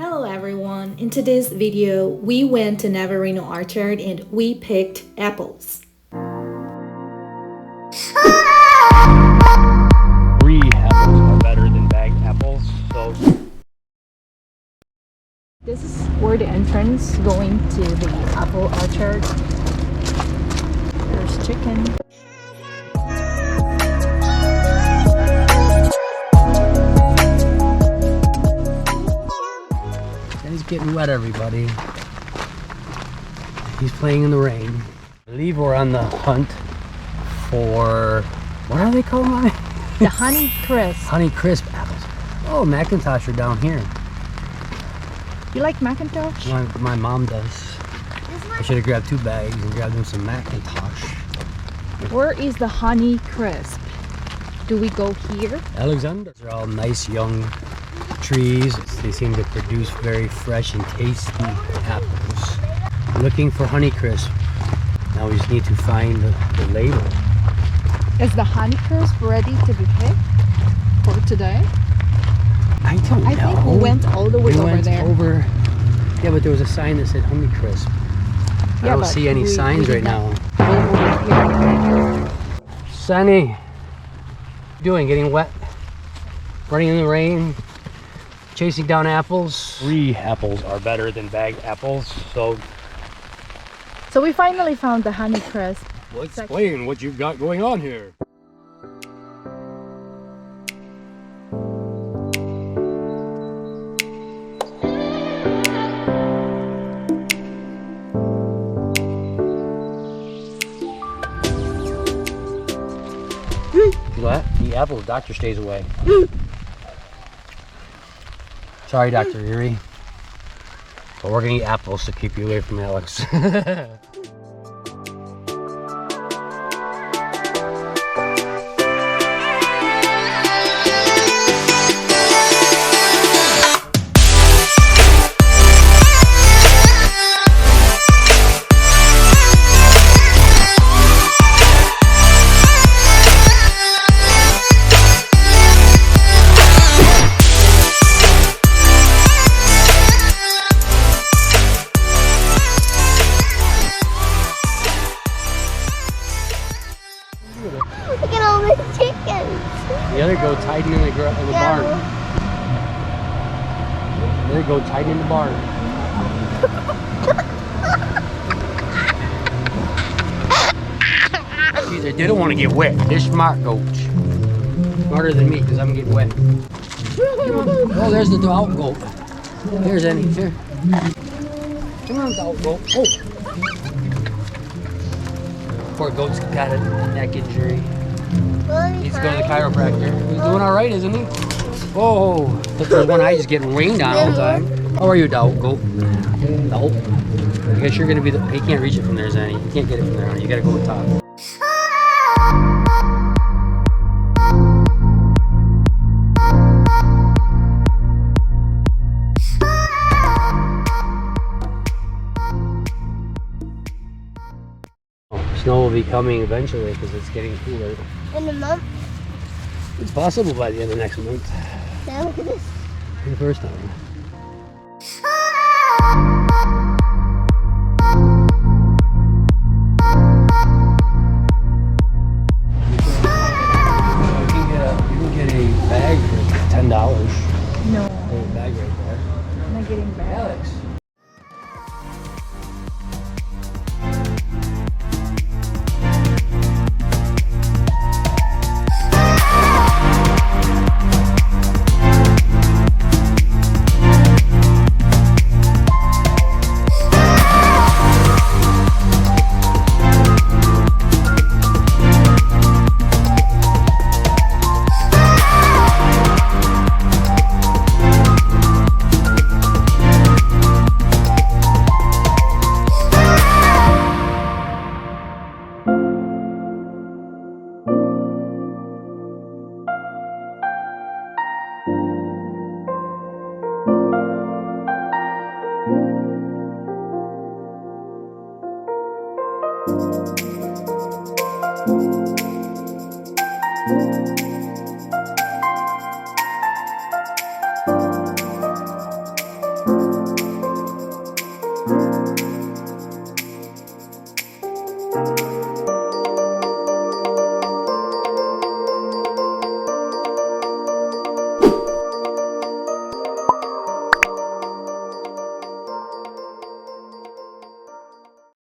Hello everyone, in today's video we went to Navarino Orchard and we picked apples. Free apples are better than bagged apples, so This is where the entrance going to the apple orchard. There's chicken. it's getting wet, everybody. He's playing in the rain. I believe we're on the hunt for, what are they called, Mommy? The Honeycrisp. Honeycrisp apples. Oh, Macintosh are down here. You like Macintosh? My mom does. I should have grabbed 2 bags and grabbed them some Macintosh. Where is the Honeycrisp? Do we go here? Alexander. They're all nice young trees. They seem to produce very fresh and tasty apples. Looking for Honeycrisp. Now we just need to find the label. Is the Honeycrisp ready to be picked for today? I don't know. I think we went all the way over there. Yeah, but there was a sign that said Honeycrisp. I don't see any signs right now. Sunny, what you doing? Getting wet? Running in the rain? Chasing down apples? Free apples are better than bagged apples, so So we finally found the Honeycrisp. well, explain what you've got going on here. What? Eat apples, doctor stays away. Sorry, Dr. Erie. But we're gonna eat apples to keep you away from Alex. Look at all the chickens. The other goat's hiding in the barn. The other goat's hiding in the barn. See, they don't want to get wet. They're smart goats. Smarter than me because I'm getting wet. Oh, there's the dog goat. There's Annie. Here. Come on, dog goat. Oh. Poor goat's got a neck injury. Needs to go to the chiropractor. He's doing all right, isn't he? Oh, but the one eye is getting rained on all the time. How are you, dog goat? Dog. I guess you're gonna be the. He can't reach it from there, Zanny. You can't get it from there. You gotta go with top. Snow will be coming eventually because it's getting cooler. In a month? It's possible by the end of next month. No. For the first time. You can get a bag for $10. No, There's a bag right there. I'm not getting back. Alex. Bye.